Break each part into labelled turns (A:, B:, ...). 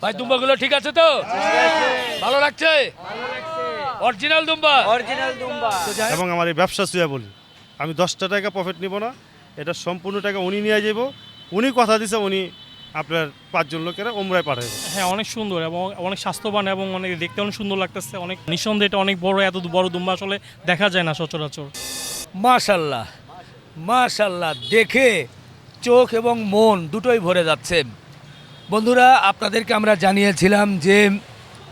A: ভাই দুম্বাগুলো ঠিক আছে তো? ভালো লাগছে? অরিজিনাল দুম্বা?
B: অরিজিনাল দুম্বা।
C: এবং আমার এই ব্যবসা শুয়ে বলি, আমি 10টা টাকা প্রফিট নিব না, এটা সম্পূর্ণ টাকা উনি নিয়ে যাব। উনি কথা দিছে উনি আপনার 5 জন লোকেরা ওমরায় পাঠাবে।
D: হ্যাঁ, অনেক সুন্দর এবং অনেক স্বাস্থ্যবান এবং অনেক দেখতে অনেক সুন্দর লাগতেছে। অনেক নিঃসন্দেহে এটা অনেক বড়, এত বড় দুম্বা আসলে দেখা যায় না সচরাচর।
A: মাশাল্লাহ মাশাল্লাহ, দেখে চোখ এবং মন দুটোই ভরে যাচ্ছে। বন্ধুরা, আপনাদেরকে আমরা জানিয়েছিলাম যে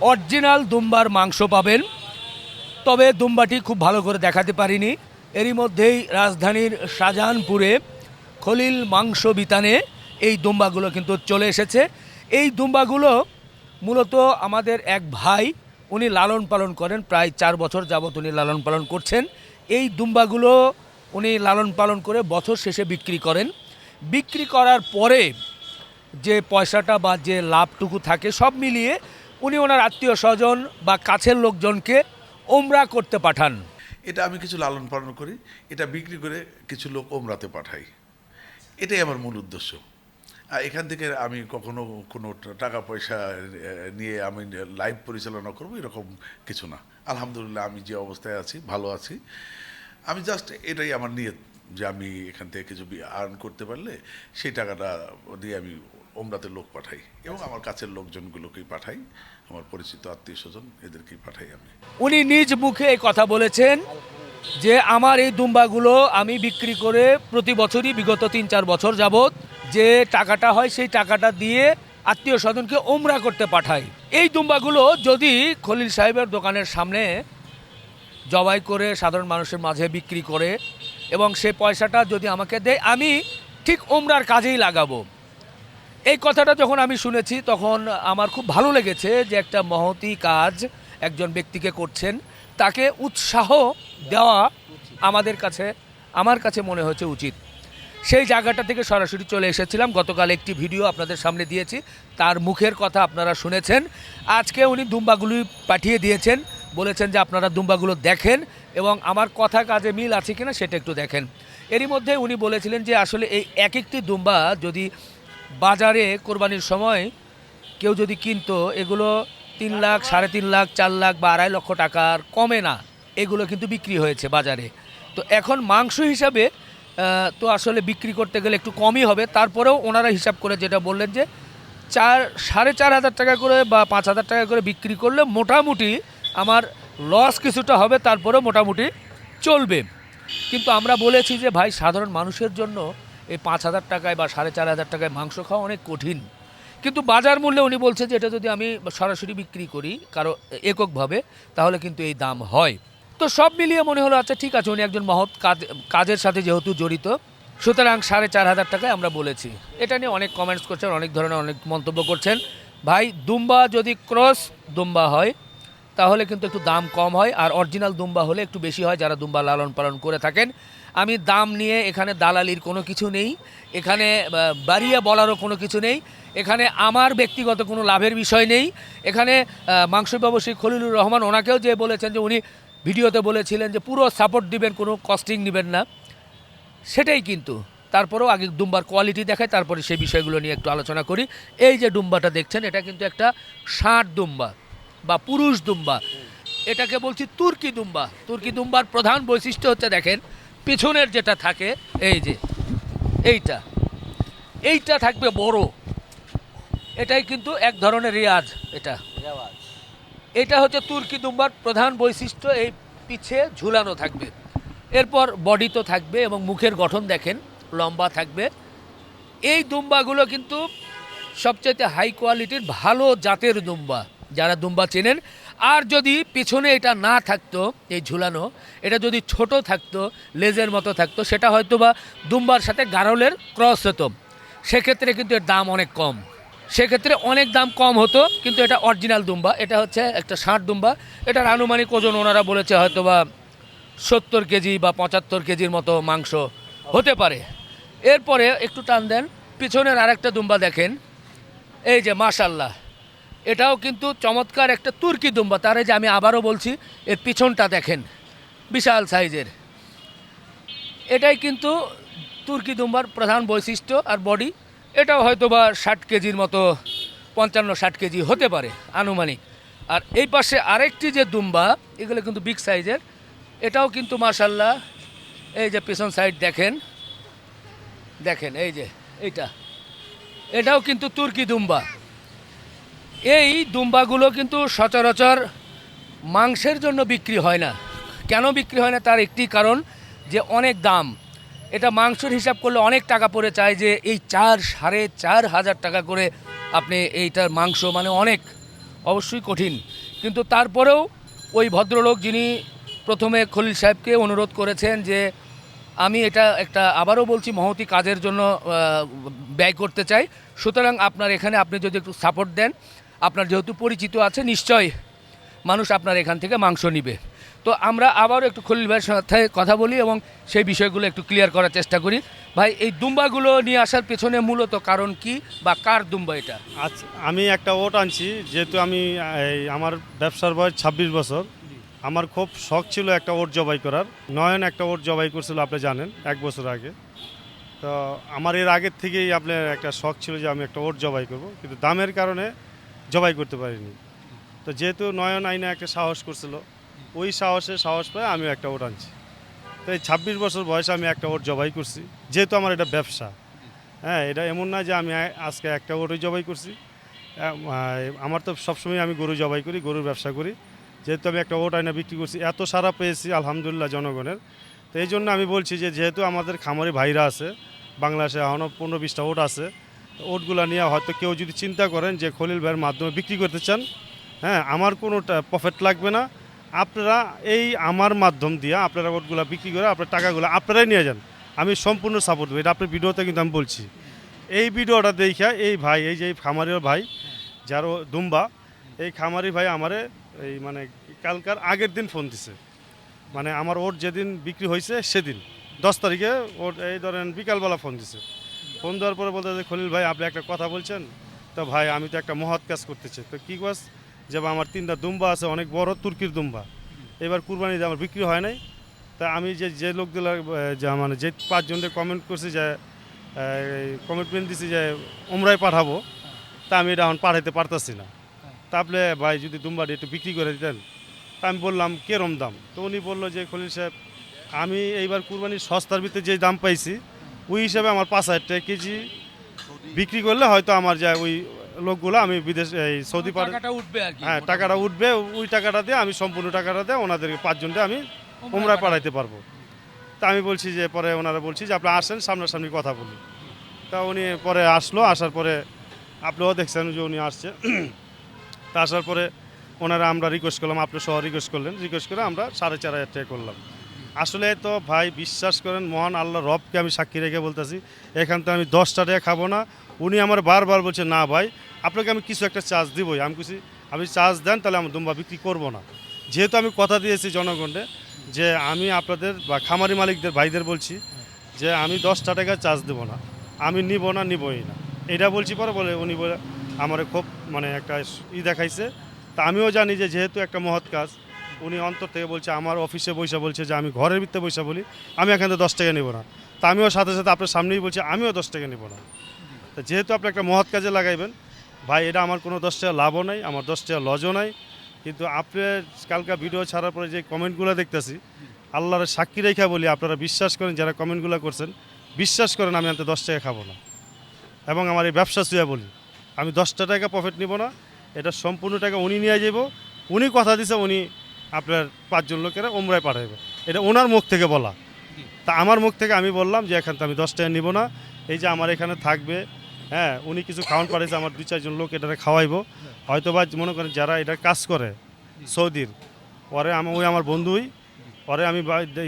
A: অরিজিনাল দুম্বার মাংস পাবেন, তবে দুম্বাটি খুব ভালো করে দেখাতে পারিনি। এরই মধ্যেই রাজধানীর শাহজাহানপুরে খলিল মাংস বিতানে এই দুম্বাগুলো কিন্তু চলে এসেছে। এই দুম্বাগুলো মূলত আমাদের এক ভাই, উনি লালন পালন করেন, প্রায় 4 বছর যাবত উনি লালন পালন করছেন। এই দুম্বাগুলো উনি লালন পালন করে বছর শেষে বিক্রি করেন। বিক্রি করার পরে যে পয়সাটা বা যে লাভটুকু থাকে সব মিলিয়ে উনি ওনার আত্মীয় স্বজন বা কাছের লোকজনকে ওমরা করতে পাঠান।
E: এটা আমি কিছু লালন পালন করি, এটা বিক্রি করে কিছু লোক ওমরাতে পাঠাই। এটাই আমার মূল উদ্দেশ্য। আর এখান থেকে আমি কখনো কোনো টাকা পয়সা নিয়ে আমি লাইভ পরিচালনা করব এরকম কিছু না। আলহামদুলিল্লাহ আমি যে অবস্থায় আছি ভালো আছি। আমি জাস্ট এটাই আমার নিয়ত যে আমি এখান থেকে কিছু আর্ন করতে পারলে সেই টাকাটা দিয়ে আমি ওমরাতে লোক পাঠাই এবং আমার কাছের লোকজনগুলোকেই পাঠাই, আমার পরিচিত আত্মীয় স্বজন এদেরকেই পাঠাই আমি।
A: উনি নিজ মুখে এই কথা বলেছেন যে আমার এই দুম্বাগুলো আমি বিক্রি করে প্রতি বছরই বিগত 3-4 বছর যাবত যে টাকাটা হয় সেই টাকাটা দিয়ে আত্মীয় স্বজনকে ওমরা করতে পাঠাই। এই দুম্বাগুলো যদি খলিল সাহেবের দোকানের সামনে জবাই করে সাধারণ মানুষের মাঝে বিক্রি করে এবং সে পয়সাটা যদি আমাকে দেয়, আমি ঠিক ওমরার কাজেই লাগাবো। এই কথাটা যখন আমি শুনেছি তখন আমার খুব ভালো লেগেছে যে একটা মহতী কাজ একজন ব্যক্তিকে করছেন, তাকে উৎসাহ দেওয়া আমার কাছে মনে হচ্ছে উচিত। সেই জায়গাটা থেকে সরাসরি চলে এসেছিলাম। গতকাল একটি ভিডিও আপনাদের সামনে দিয়েছি, তার মুখের কথা আপনারা শুনেছেন। আজকে উনি দুম্বাগুলি পাঠিয়ে দিয়েছেন, বলেছেন যে আপনারা দুম্বাগুলো দেখেন এবং আমার কথা কাজে মিল আছে কিনা সেটা একটু দেখেন। এরই মধ্যে উনি বলেছিলেন যে আসলে এই এক একটি দুম্বা যদি বাজারে কোরবানির সময় কেউ যদি কিনতো, এগুলো 3 লাখ, 3.5 লাখ, 4 লাখ বা 2.5 লক্ষ টাকার কমে না এগুলো কিন্তু বিক্রি হয়েছে বাজারে। তো এখন মাংস হিসাবে তো আসলে বিক্রি করতে গেলে একটু কমই হবে। তারপরেও ওনারা হিসাব করে যেটা বললেন যে 4,500 টাকা করে বা 5,000 টাকা করে বিক্রি করলে মোটামুটি আমার লস কিছুটা হবে, তারপরেও মোটামুটি চলবে। কিন্তু আমরা বলেছি যে ভাই, সাধারণ মানুষের জন্য এই 5,000 টাকায় বা 4,500 টাকায় মাংস খাওয়া অনেক কঠিন। কিন্তু বাজার মূল্যে উনি বলছে যে এটা যদি আমি সরাসরি বিক্রি করি কারো এককভাবে, তাহলে কিন্তু এই দাম হয়। তো সব মিলিয়ে মনে হলো আচ্ছা ঠিক আছে, উনি একজন মহৎ কাজের সাথে যেহেতু জড়িত, সুতরাং 4,500 টাকায় আমরা বলেছি। এটা নিয়ে অনেক কমেন্টস করছেন, অনেক ধরনের অনেক মন্তব্য করছেন। ভাই, দুম্বা যদি ক্রস দুম্বা হয় তাহলে কিন্তু একটু দাম কম হয়, আর অরিজিনাল দুম্বা হলে একটু বেশি হয় যারা দুম্বা লালন পালন করে থাকেন। আমি দাম নিয়ে এখানে দালালির কোনো কিছু নেই, এখানে বাড়িয়ে বলারও কোনো কিছু নেই, এখানে আমার ব্যক্তিগত কোনো লাভের বিষয় নেই। এখানে মাংস ব্যবসায়ী খলিলুর রহমান, ওনাকেও যে বলেছেন যে উনি ভিডিওতে বলেছিলেন যে পুরো সাপোর্ট দিবেন, কোনো কস্টিং নেবেন না, সেটাই কিন্তু। তারপরেও আগে দুম্বার কোয়ালিটি দেখায়, তারপরে সেই বিষয়গুলো নিয়ে একটু আলোচনা করি। এই যে দুম্বাটা দেখছেন, এটা কিন্তু একটা ষাঁড় দুম্বা বা পুরুষ দুম্বা। এটাকে বলছি তুর্কি দুম্বা। তুর্কি দুম্বার প্রধান বৈশিষ্ট্য হচ্ছে দেখেন পিছনের যেটা থাকে, এই যে এইটা থাকবে বড়, এটাই কিন্তু এক ধরনের রেওয়াজ। এটা হচ্ছে তুর্কি দুম্বার প্রধান বৈশিষ্ট্য, এই পিছে ঝুলানো থাকবে। এরপর বডি তো থাকবে এবং মুখের গঠন দেখেন লম্বা থাকবে। এই দুম্বাগুলো কিন্তু সবচেয়ে হাই কোয়ালিটির ভালো জাতের দুম্বা, যারা দুম্বা চেনেন। আর যদি পিছনে এটা না থাকতো, এই ঝুলানো, এটা যদি ছোট থাকতো, লেজের মতো থাকতো, সেটা হয়তো বা দুম্বার সাথে গারলের ক্রস হতো, সেক্ষেত্রে কিন্তু এর দাম অনেক কম, সেক্ষেত্রে অনেক দাম কম হতো। কিন্তু এটা অরিজিনাল দুম্বা, এটা হচ্ছে একটা ষাঁড় দুম্বা। এটার আনুমানিক ওজন ওনারা বলেছে হয়তো বা 70 কেজি বা 75 কেজির মতো মাংস হতে পারে। এরপরে একটু টান দেন, পিছনের আরেকটা দুম্বা দেখেন, এই যে মাশাল্লাহ, এটাও কিন্তু চমৎকার একটা তুর্কি দুম্বা। তার যে আমি আবারও বলছি, এর পিছনটা দেখেন বিশাল সাইজের। এটাই কিন্তু তুর্কি দুম্বার প্রধান বৈশিষ্ট্য। আর বডি, এটাও হয়তো বা 60 কেজির মতো 55-60 কেজি হতে পারে আনুমানিক। আর এই পাশে আরেকটি যে দুম্বা, এগুলো কিন্তু বিগ সাইজের, এটাও কিন্তু মাশাল্লাহ, এই যে পেছন সাইড দেখেন, এই যে এটাও কিন্তু তুর্কি দুম্বা। এই দুম্বাগুলো কিন্তু সচরাচর মাংসের জন্য বিক্রি হয় না। কেন বিক্রি হয় না তার একটি কারণ, যে অনেক দাম। এটা মাংসের হিসাব করলে অনেক টাকা পড়ে চায়, যে এই 4,500 টাকা করে আপনি এইটার মাংস, মানে অনেক, অবশ্যই কঠিন। কিন্তু তারপরেও ওই ভদ্রলোক যিনি প্রথমে খলিল সাহেবকে অনুরোধ করেছেন যে আমি এটা একটা, আবারও বলছি, মহতি কাজের জন্য ব্যয় করতে চাই, সুতরাং আপনার এখানে আপনি যদি একটু সাপোর্ট দেন, আপনার যেহেতু পরিচিত আছে, নিশ্চয় মানুষ আপনার এখান থেকে মাংস নিবে। তো আমরা আবারও একটু খলিল ভাইয়ের সাথে কথা বলি এবং সেই বিষয়গুলো একটু ক্লিয়ার করার চেষ্টা করি। ভাই, এই দুম্বাগুলো নিয়ে আসার পেছনে মূলত কারণ কি, বা কার দুম্বা এটা?
C: আচ্ছা, আমি একটা ওট আনছি, যেহেতু আমি আমার ব্যবসার বয়স 26 বছর। আমার খুব শখ ছিল একটা ওট জবাই করার। নয়ন একটা ওট জবাই করছিল, আপনি জানেন, 1 বছর আগে। তো আমার এর আগের থেকেই আপনার একটা শখ ছিল যে আমি একটা ওট জবাই করব, কিন্তু দামের কারণে জবাই করতে পারিনি। তো যেহেতু নয়ন আইনা একটা সাহস করছিল, ওই সাহস পায় আমি একটা ওট আনছি। তো এই 26 বছর বয়সে আমি একটা ওট জবাই করছি, যেহেতু আমার এটা ব্যবসা। হ্যাঁ, এটা এমন না যে আমি আজকে একটা ওটই জবাই করছি। আমার তো সবসময় আমি গরু জবাই করি, গরুর ব্যবসা করি। যেহেতু আমি একটা ওট আইনা বিক্রি করছি, এত সারা পেয়েছি আলহামদুলিল্লাহ জনগণের। তো এই জন্য আমি বলছি যে যেহেতু আমাদের খামারি ভাইরা আছে বাংলাদেশে, এখনও 15-20টা ওট আছে, ওটগুলো নিয়ে হয়তো কেউ যদি চিন্তা করেন যে খলিল ভাইয়ের মাধ্যমে বিক্রি করতে চান, হ্যাঁ, আমার কোনো প্রফিট লাগবে না, আপনারা এই আমার মাধ্যম দিয়ে আপনারা ওটগুলো বিক্রি করে আপনার টাকাগুলো আপনারাই নিয়ে যান, আমি সম্পূর্ণ সাপোর্ট দেবো। এটা আপনার ভিডিওতে কিন্তু আমি বলছি। এই ভিডিওটা দেখে এই ভাই, এই যে খামারির ভাই যার দুম্বা, এই খামারি ভাই আমারে এই মানে কালকার আগের দিন ফোন দিছে, মানে আমার ওট যেদিন বিক্রি হয়েছে সেদিন 10 তারিখে ওট, এই ধরেন বিকালবেলা ফোন দিছে। ফোন দেওয়ার পরে বলতে যে খলিল ভাই আপনি একটা কথা বলছেন, তো ভাই আমি তো একটা মহৎ কাজ করতেছি। তো কী কাজ? যে আমার 3টা দুম্বা আছে, অনেক বড় তুর্কির দুম্বা, এবার কুরবানিতে আমার বিক্রি হয় নাই। তা আমি যে লোকগুলো মানে যে 5 জনকে কমেন্ট করছি, যে কমিটমেন্ট দিছি যে উমরায় পাঠাবো, তা আমি এটা এখন পাঠাইতে পারতাছি না। তা আপনি ভাই যদি দুম্বাটি একটু বিক্রি করে দিতেন। তা আমি বললাম কেরম দাম? তো উনি বললো যে খলিল সাহেব, আমি এইবার কুরবানির সস্তার ভিতরে যে দাম পাইছি, ওই হিসাবে আমার 5,000 টাকা কেজি বিক্রি করলে হয়তো আমার যা ওই লোকগুলো আমি বিদেশ, এই সৌদি
A: টাকাটা উঠবে আর কি।
C: হ্যাঁ, টাকাটা উঠবে, ওই টাকাটা দিয়ে আমি সম্পূর্ণ টাকাটা দিয়ে ওনাদেরকে 5 জনকে আমি উমরায় পাঠাইতে পারবো। তা আমি বলছি যে পরে ওনারা বলছি যে আপনি আসেন, সামনাসামনি কথা বলি। তা উনি পরে আসলো, আসার পরে আপনিও দেখছেন যে উনি আসছে। তা আসার পরে ওনারা আমরা রিকোয়েস্ট করলাম, আপনি সহ রিকোয়েস্ট করলেন, রিকোয়েস্ট করে আমরা 4,500 টাকা করলাম। আসলে তো ভাই বিশ্বাস করেন, মহান আল্লাহ রবকে আমি সাক্ষী রেখে বলতেছি, এখান থেকে আমি 10টা টাকা খাবো না। উনি আমার বারবার বলছে না ভাই আপনাকে আমি কিছু একটা চার্জ দিবই। আমি কিছু, আপনি চার্জ দেন তাহলে আমি দুম্বা বিক্রি করবো না। যেহেতু আমি কথা দিয়েছি জনগণে যে আমি আপনাদের বা খামারি মালিকদের ভাইদের বলছি যে আমি 10টা টাকা চার্জ দেবো না, আমি নিব না, নিবই না, এটা বলছি। পরে বলে উনি বলে আমার খুব মানে একটা দেখাইছে। তা আমিও জানি যে যেহেতু একটা মহৎ কাজ, উনি অন্তর থেকে বলছে, আমার অফিসে বৈশা বলছে যে আমি ঘরের ভিতরে বৈশা বলি আমি এখান থেকে 10 টাকা নেব না। তা আমিও সাথে সাথে আপনার সামনেই বলছি আমিও 10 টাকা নেব না। তা যেহেতু আপনি একটা মহৎ কাজে লাগাইবেন ভাই, এটা আমার কোনো 10 টাকা লাভও নাই, আমার 10 টাকা লজও নাই। কিন্তু আপনি কালকে ভিডিও ছাড়ার পরে যে কমেন্টগুলো দেখতেছি, আল্লাহর সাক্ষী রেখা বলি, আপনারা বিশ্বাস করেন, যারা কমেন্টগুলো করছেন বিশ্বাস করেন, আমি আনতে 10 টাকা খাবো না। এবং আমার এই ব্যবসা শুয়ে বলি, আমি 10টা টাকা প্রফিট নিব না, এটা সম্পূর্ণ টাকা উনি নিয়ে যাব। উনি কথা দিছে উনি আপনার 5 জন লোকেরা উমরায় পাঠাইবে, এটা ওনার মুখ থেকে বলা। তা আমার মুখ থেকে আমি বললাম যে এখান থেকে আমি 10 টাকা নিব না, এই যে আমার এখানে থাকবে, হ্যাঁ, উনি কিছু খাওয়ান পাঠাইছে, আমার 2-4 জন লোক এটা খাওয়াইবো। হয়তো বা মনে করেন যারা এটা কাজ করে সৌদির, পরে ওই আমার বন্ধুই, পরে আমি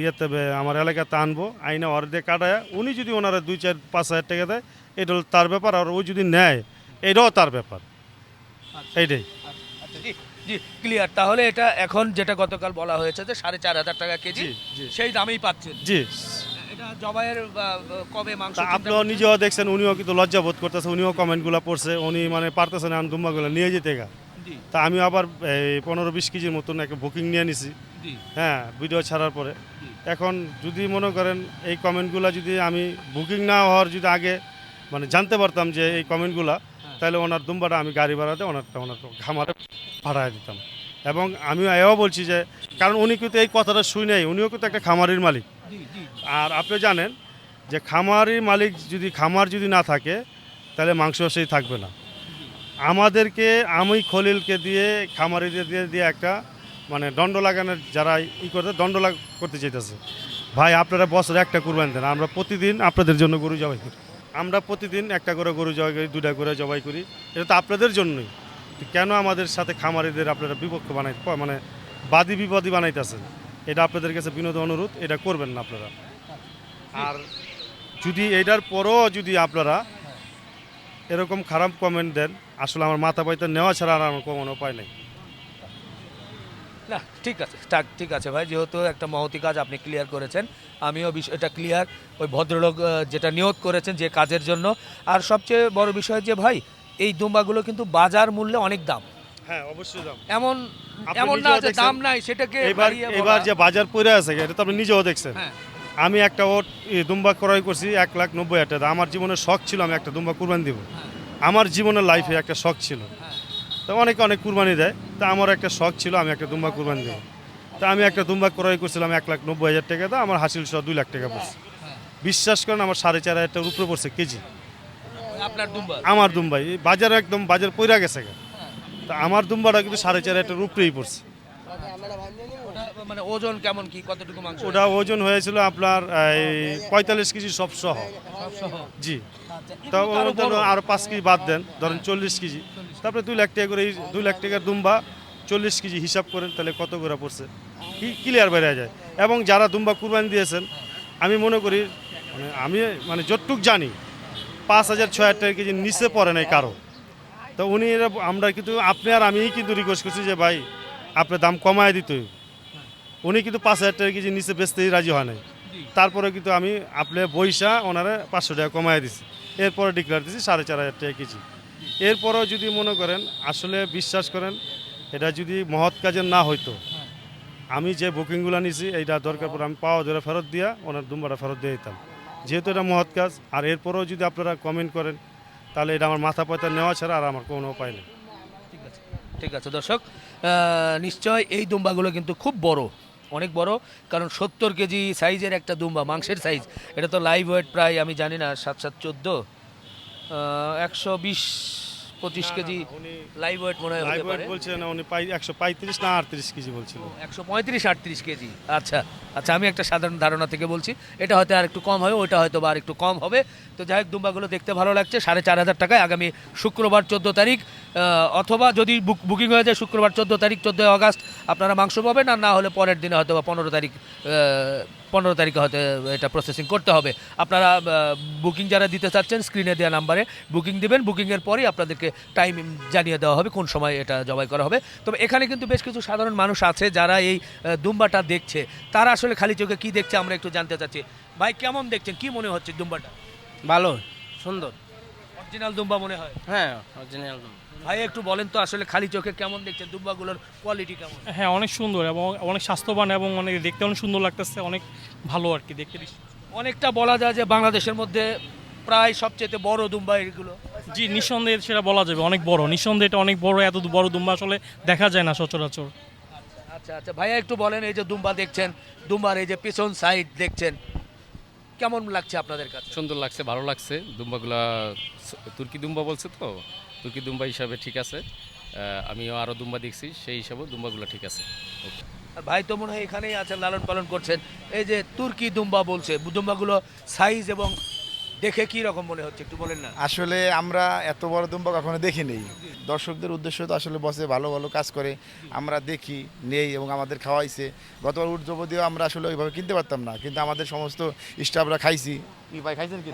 C: ইয়েতে আমার এলাকাতে আনবো, আইনা ওর দিয়ে কাটায়, উনি যদি ওনারা 2-4-5 হাজার টাকা দেয়, এটা হলো তার ব্যাপার, আর ওই যদি নেয় এটাও তার ব্যাপার। এইটাই।
A: আচ্ছা, জি জি, ক্লিয়ার। তাহলে এটা এখন যেটা গতকাল বলা হয়েছে যে 4,500 টাকা কেজি,
C: জি, জি।
A: সেই দামেই পাচ্ছেন।
C: জি,
A: এটা জবাইয়ের কবে মাংস?
C: তা আপনিও নিজেও দেখছেন, উনিও কিন্তু লজ্জা বোধ করতেছে, উনিও কমেন্টগুলো পড়ছে, উনি মানে পারতেছে না দুম্বাগুলো নিয়ে যেতে গা।
A: জি
C: তা আমি আবার 15-20 কেজির মতন একটা বুকিং নিয়ে নিছি,
A: জি
C: হ্যাঁ, ভিডিও ছাড়ার পরে। এখন যদি মনে করেন এই কমেন্টগুলো যদি আমি বুকিং না হওয়ার যদি আগে মানে জানতে পারতাম যে এই কমেন্টগুলো, তাহলে ওনার দুম্বাটা আমি গাড়ি ভাড়াতে ওনার খামারে ভাড়ায় দিতাম। এবং আমিও এও বলছি যে, কারণ উনি কিন্তু এই কথাটা শুই নাই, উনিও কিন্তু একটা খামারির মালিক। আর আপনি জানেন যে খামারির মালিক যদি খামার যদি না থাকে তাহলে মাংস সেই থাকবে না। আমাদেরকে আমি খলিলকে দিয়ে খামারিদের দিয়ে একটা মানে দণ্ড লাগানোর যারা দণ্ড করতে চাইতেছে। ভাই আপনারা বছরে একটা কুরবানি দেন, আমরা প্রতিদিন আপনাদের জন্য গরু জবাই করি, আমরা প্রতিদিন একটা করে গরু জবাই করি, 2টা করে জবাই করি, এটা তো আপনাদের জন্যই। কেন আমাদের সাথে খামারিদের আপনারা বিপক্ষ মানে বাদী বিবাদী বানাইতেছেন? এটা আপনাদের কাছে বিনোদ অনুরোধ, এটা করবেন না আপনারা। আর যদি এটার পরও যদি আপনারা এরকম খারাপ কমেন্ট দেন, আসলে আমার মাথা পাইতে নেওয়া ছাড়া আর আমার কোনো উপায় নেই।
A: না ঠিক আছে, ঠিক আছে ভাই, যেহেতু একটা মহতি কাজ আপনি ক্লিয়ার করেছেন, আমিও বিষয়টা ক্লিয়ার। ওই ভদ্রলোক যেটা নিয়ত করেছেন যে কাজের জন্য। আর সবচেয়ে বড় বিষয় যে ভাই, এই দুম্বাগুলো কিন্তু বাজার মূল্যে অনেক দাম।
C: হ্যাঁ অবশ্যই দাম।
A: এমন
C: আপনি
A: এমন না
C: নিজেও
A: যে
C: দেখছেন।
A: দাম নাই সেটাকে বাড়িয়ে বলা।
C: এবার যে বাজার পড়ে আছে এটা তো আপনি নিজেও দেখছেন।
A: হ্যাঁ।
C: আমি একটা দুম্বা ক্রয় করছি 1,90,000 টাকা। আমার জীবনের শখ ছিল আমি একটা দুম্বা কুরবানি দিব। আমার জীবনের লাইফে একটা শখ ছিল। তো অনেকে অনেক কুরবানি দেয়, তা আমার একটা শখ ছিল আমি একটা দুম্বা কুরবানি দেব। তা আমি একটা দুম্বা ক্রয় করছিলাম 1,90,000 টাকা, তো আমার হাসিল সহ 2 লাখ টাকা পড়ছে। বিশ্বাস করেন আমার 4,500 টাকার উপরে পড়ছে কেজি।
A: আপনার দুম্বা?
C: আমার দুম্বাই বাজার একদম বাজার পইরা গেছে। তা আমার দুম্বাটা কিন্তু 4,500 টাকার উপরেই পড়ছে।
A: মানে ওজন কেমন, কি কতটুকু মাংস?
C: ওটা ওজন হয়েছিল আপনার 45 কেজি সব সহ। জি। তা আরো 5 কেজি বাদ দেন, ধরেন 40 কেজি। তারপরে 2 লাখ টাকা করে, 2 লাখ টাকার দুম্বা 40 কেজি হিসাব করেন তাহলে কত করে পড়ছে, ক্লিয়ার বেড়ে যায়। এবং যারা দুম্বা কুরবানি দিয়েছেন আমি মনে করি আমি যতটুক জানি 5,000 6,000 টাকা কেজি নিচে পড়ে নাই কারো। তো উনি আমরা কিন্তু আপনি আর আমি কিন্তু রিকোয়েস্ট করছি যে ভাই আপনার দাম কমায় দিতে। উনি কিন্তু 5,000 টাকা কেজি নিচে বেচতেই রাজি হয় নাই। তারপরে কিন্তু আমি আপনার বইসা ওনারা 500 টাকা কমায় দিছি। এরপরে ডিক্লেয়ার দিছি 4,500 টাকা কেজি। এরপরেও যদি মনে করেন আসলে বিশ্বাস করেন এটা যদি মহৎ কাজের না হইতো, আমি যে বুকিংগুলো নিছি এইটা দরকার পড়ে আমি পাওয়া ধরে ফেরত দিয়া ওনার দুম্বাটা ফেরত দিয়ে দিতাম, যেহেতু এটা মহৎ কাজ। আর এরপরেও যদি আপনারা কমেন্ট করেন তাহলে এটা আমার মাথা পয়তা নেওয়া ছাড়া আর আমার কোনো উপায় নেই।
A: ঠিক আছে দর্শক, নিশ্চয় এই দুম্বাগুলো কিন্তু খুব বড়, অনেক বড়। কারণ 70 কেজি সাইজের একটা দুম্বা, মাংসের সাইজ, এটা তো লাইভ ওয়েট প্রায় আমি জানি না 7-7 14 120-25 কেজি লাইভ ওয়েট মনে হয় হতে পারে।
C: বলছেন উনি 135 না 38 কেজি বলছিল।
A: 135-38 কেজি। আচ্ছা আচ্ছা, আমি একটা সাধারণ ধারণা থেকে বলছি, এটা হয়তো আর একটু কম হবে, ওটা হয়তো বা আর একটু কম হবে। তো যাই হোক, দুম্বাগুলো দেখতে ভালো লাগছে। 4,500 টাকায় আগামী শুক্রবার 14 তারিখ, অথবা যদি বুকিং হয়ে যায় শুক্রবার 14 তারিখ, 14 আগস্ট আপনারা মাংস পাবেন। আর না হলে পরের দিনে হয়তো বা 15 তারিখে হয়তো এটা প্রসেসিং করতে হবে। আপনারা বুকিং যারা দিতে চাচ্ছেন স্ক্রিনে দেওয়া নাম্বারে বুকিং দিবেন। বুকিংয়ের পরই আপনাদেরকে টাইম জানিয়ে দেওয়া হবে কোন সময় এটা জবাই করা হবে। তবে এখানে কিন্তু বেশ কিছু সাধারণ মানুষ আছে যারা এই দুম্বাটা দেখছে, তারা আসলে খালি চোখে কী দেখছে আমরা একটু জানতে চাচ্ছি। ভাই কেমন দেখছেন, কি মনে হচ্ছে দুম্বাটা?
B: ভালো, সুন্দর।
A: অরিজিনাল দুম্বা মনে হয়?
B: হ্যাঁ অরিজিনাল।
A: ভাই একটু বলেন তো আসলে খালি চোখে কেমন দেখছেন দুম্বাগুলোর কোয়ালিটি কেমন?
D: হ্যাঁ অনেক সুন্দর এবং অনেক স্বাস্থ্যবান এবং অনেক দেখতে অনেক সুন্দর লাগতেছে, অনেক ভালো আর কি দেখতে।
A: অনেকটা বলা যায় যে বাংলাদেশের মধ্যে প্রায় সবচেয়ে বড় দুম্বা এগুলো।
D: জি নিঃসন্দেহে সেটা বলা যাবে, অনেক বড়। নিঃসন্দেহে এটা অনেক বড়, এত বড় দুম্বা আসলে দেখা যায় না সচরাচর।
A: আচ্ছা আচ্ছা ভাইয়া একটু বলেন, এই যে দুম্বা দেখছেন, দুম্বার এই যে পেছন সাইড দেখছেন, কেমন লাগছে আপনাদের কাছে?
F: সুন্দর লাগছে, ভালো লাগছে। দুম্বাগুলা তুর্কি দুম্বা বলছে, তো তুর্কি দুম্বা হিসাবে ঠিক আছে। আমিও আরও দুম্বা দেখছি, সেই হিসাবেও দুম্বাগুলো ঠিক আছে।
A: আর ভাই তো মনে হয় এখানেই আছেন, লালন পালন করছেন। এই যে তুর্কি দুম্বা বলছে, দুম্বাগুলো সাইজ এবং দেখে কি রকম মনে হচ্ছে একটু বলেন না।
G: আসলে আমরা এত বড় দুম্বা কখনো দেখিনি। দর্শকদের উদ্দেশ্য তো আসলে বসে ভালো ভালো কাজ করে আমরা দেখি, নেই এবং আমাদের খাওয়াইছে। গতবার উট যদিও আমরা আসলে ওইভাবে কিনতে পারতাম না, কিন্তু আমাদের সমস্ত স্টাফরা খাইছি। কি ভাই খাইছেন কি?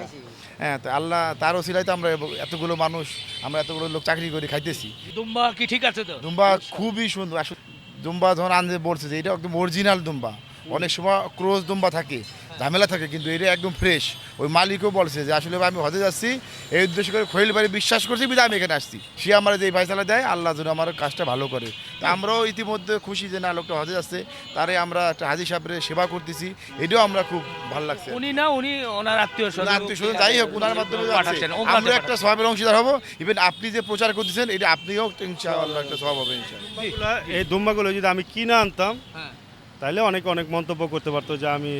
G: হ্যাঁ, তো আল্লাহ তার ওসিলায় তো আমরা এতগুলো মানুষ, আমরা এতগুলো লোক চাকরি করে খাইতেছি।
A: দুম্বা কি ঠিক আছে তো?
G: দুম্বা খুবই সুন্দর। আসলে দুম্বা যখন আনতে বলছে যে এটা একদম অরিজিনাল দুম্বা। অনেক সময় ক্রোজ দুম্বা থাকে, ঝামেলা থাকে, কিন্তু এটা একদম ফ্রেশ ওই মালিকও বলছে যে আসলে ভাই আমি হজে যাচ্ছি এই উদ্দেশ্য করে খলিল ভাই বিশ্বাস করছি বিধায় আমি এখানে আসছি, সে আমার যে ফায়সালা দেয় আল্লাহ যেন আমার কাজটা ভালো করে। তা আমরাও ইতিমধ্যে খুশি যে না লোকটা হজে যাচ্ছে, তারে আমরা একটা হাজি সাহেবের সেবা করতেছি, এটাও আমরা খুব ভালো লাগছে।
A: উনি না, উনি ওনার আত্মীয়
G: আত্মীয় যাই হোক ওনার মাধ্যমে
A: পাঠাচ্ছেন,
G: যাচ্ছে।
A: ওমরাতে
G: আমরা একটা সওয়াবের অংশীদার হব। ইভেন আপনি যে প্রচার করতেছেন এটা আপনিও ইনশাআল্লাহ একটা সওয়াব হবে ইনশাআল্লাহ।
C: এই দুম্বাগুলো যদি আমি কিনে আনতাম
A: হ্যাঁ,
C: তাহলে অনেকে অনেক মন্তব্য করতে পারতো যে আমি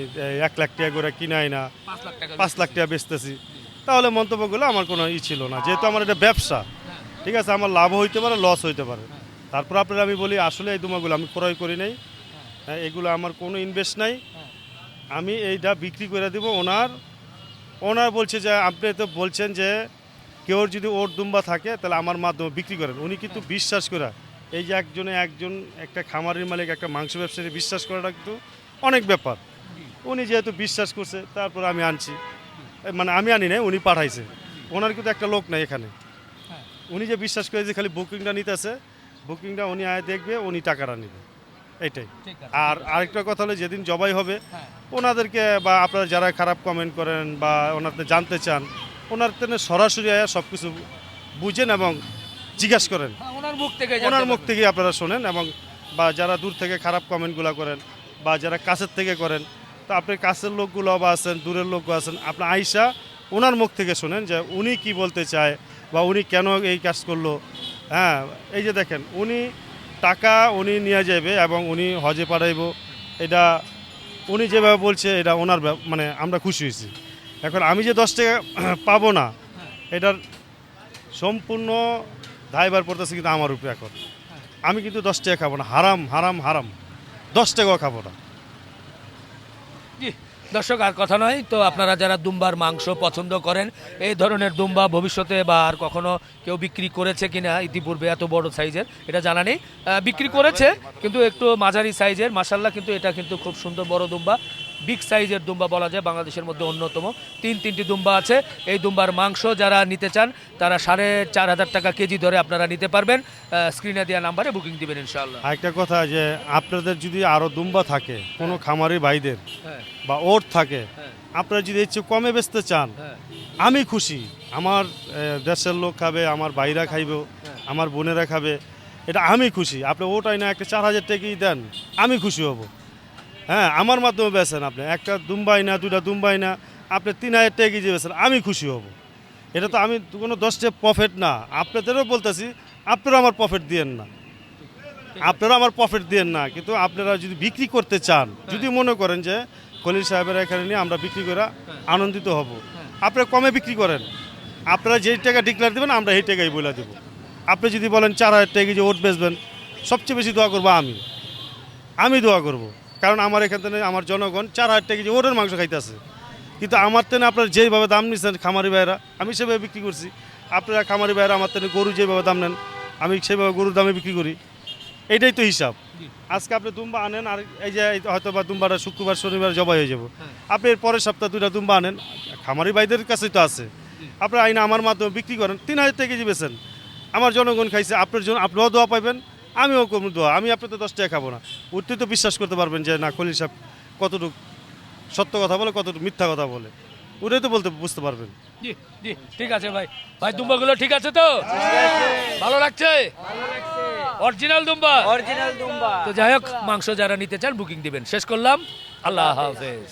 C: 1 লাখ টাকা করে কিনাই না,
A: 5 লাখ টাকা
C: 5 লাখ টাকা বেচতেছি। তাহলে মন্তব্যগুলো আমার কোনো ছিল না, যেহেতু আমার এটা ব্যবসা, ঠিক আছে, আমার লাভ হইতে পারে, লস হইতে পারে। তারপর আপনার আমি বলি আসলে এই দুম্বাগুলো আমি ক্রয় করি নাই, হ্যাঁ, এগুলো আমার কোনো ইনভেস্ট নাই, আমি এইটা বিক্রি করে দিব। ওনার বলছে যে আপনি তো বলছেন যে কেউ যদি ওর দুম্বা থাকে তাহলে আমার মাধ্যমে বিক্রি করেন। উনি কিন্তু বিশ্বাস করে, এই যে একজন একটা খামারের মালিক একটা মাংস ব্যবসায়ী বিশ্বাস করাটা কিন্তু অনেক ব্যাপার। উনি যেহেতু বিশ্বাস করছে তারপর আমি আনছি, মানে আমি আনি নাই, উনি পাঠাইছে। ওনার কিন্তু একটা লোক নাই এখানে, উনি যে বিশ্বাস করে যে খালি বুকিংটা নিতেছে, বুকিংটা উনি আয় দেখবে, উনি টাকাটা নেবে, এইটাই। আর আরেকটা কথা হলো যেদিন জবাই হবে ওনাদেরকে বা আপনারা যারা খারাপ কমেন্ট করেন বা ওনাদের জানতে চান, ওনার সরাসরি আয়া সব কিছু বুঝেন এবং জিজ্ঞাসা করেন,
A: ওনার মুখ থেকে
C: ওনার মুখ থেকে আপনারা শোনেন। এবং বা যারা দূর থেকে খারাপ কমেন্টগুলো করেন বা যারা কাছের থেকে করেন, তো আপনার কাছের লোকগুলো বা আছেন, দূরের লোকও আছেন, আপনার আইসা ওনার মুখ থেকে শোনেন যে উনি কি বলতে চায় বা উনি কেন এই কাজ করলো। হ্যাঁ, এই যে দেখেন উনি টাকা উনি নিয়ে যাবে এবং উনি হজে পাঠাইব, এটা উনি যেভাবে বলছে এটা ওনার মানে আমরা খুশি হয়েছি। এখন আমি যে 10 টাকা পাবো না, এটার সম্পূর্ণ দায়ভার পড়তেছে কিন্তু আমার উপরে। এখন আমি কিন্তু 10 টাকা খাবো না, হারাম হারাম হারাম, 10 টাকাও খাবো না।
A: জি, দর্শক আর কথা নয় তো, আপনারা যারা দুম্বার মাংস পছন্দ করেন, এই ধরনের দুম্বা ভবিষ্যতে বা আর কখনো কেউ বিক্রি করেছে কিনা ইতিপূর্বে এত বড় সাইজের এটা জানা নেই। বিক্রি করেছে কিন্তু একটু মাঝারি সাইজের, মাশাল্লাহ, কিন্তু এটা কিন্তু খুব সুন্দর বড় দুম্বা, বিগ সাইজের দুম্বা বলা যায়, বাংলাদেশের মধ্যে অন্যতম। তিনটি দুম্বা আছে। এই দুম্বার মাংস যারা নিতে চান তারা 4,500 টাকা কেজি ধরে আপনারা নিতে পারবেন। স্ক্রিনে দেওয়া নাম্বারে বুকিং দিবেন ইনশাআল্লাহ।
C: আরেকটা কথা, যে আপনাদের যদি আরও দুম্বা থাকে কোনো খামারি ভাইদের
A: হ্যাঁ,
C: বা ওর থাকে,
A: হ্যাঁ,
C: আপনারা যদি এর চেয়ে কমে বেচতে চান,
A: হ্যাঁ,
C: আমি খুশি। আমার দেশের লোক খাবে, আমার ভাইরা খাইব, আমার বোনেরা খাবে, এটা আমি খুশি। আপনি ওটাই না একটা 4,000 টাকাই দেন, আমি খুশি হব। হ্যাঁ, আমার মাধ্যমে বেচেন, আপনি একটা দুম্বাই না, 2টা দুম্বাই না, আপনি 3,000 টাকা কেজি বেচেন, আমি খুশি হব। এটা তো আমি কোনো 10 টাকা প্রফিট না, আপনাদেরও বলতেছি আপনারা আমার প্রফিট দিয়েন না, আপনারা আমার প্রফিট দিয়েন না। কিন্তু আপনারা যদি বিক্রি করতে চান, যদি মনে করেন যে খলিল সাহেবের এখানে নিয়ে আমরা বিক্রি করে আনন্দিত হব, আপনারা কমে বিক্রি করেন, আপনারা যেই টাকা ডিক্লেয়ার দেবেন আমরা এই টাকাই বলে দেবো। আপনি যদি বলেন 4,000 টাকা কেজি ওট বেচবেন, সবচেয়ে বেশি দোয়া করবো আমি দোয়া করব। কারণ আমার এখান থেকে আমার জনগণ 4,000 টাকা কেজি ওটের মাংস খাইতেছে, কিন্তু আমার তেনে আপনারা যেইভাবে দাম নিচ্ছেন খামারি ভাইয়েরা, আমি সেভাবে বিক্রি করছি। আপনারা খামারি ভাইয়েরা আমার তেনে গরু যেভাবে দাম নেন, আমি সেভাবে গরুর দামে বিক্রি করি, এইটাই তো হিসাব। আজকে আপনি দুম্বা আনেন, আর এই যে হয়তো বা দুম্বাটা শুক্রবার শনিবার জবাই হয়ে যাব, আপনি এর পরের সপ্তাহ 2টা দুম্বা আনেন, খামারি ভাইদের কাছেই তো আছে, আপনার আইনা আমার মাধ্যমে বিক্রি করেন, 3,000 টাকা কেজি বেচেন, আমার জনগণ খাইছে, আপনার জন্য আপনিও দোয়া পাইবেন, আমিও কম দোয়া। আমি আপনার তো 10 টাকা খাবো না, উঠতে তো বিশ্বাস করতে পারবেন যে না খলিল সাহেব কতটুকু সত্য কথা বলে, কতটুকু মিথ্যা কথা বলে, ওটাই তো বুঝতে পারবেন।
A: জি জি, ঠিক আছে ভাই। ভাই দুম্বাগুলো ঠিক আছে তো? ভালো লাগছে? অরিজিনাল দুম্বা?
B: অরিজিনাল দুম্বা।
A: তো যাই হোক, মাংস যারা নিতে চান বুকিং দিবেন। শেষ করলাম, আল্লাহ হাফেজ।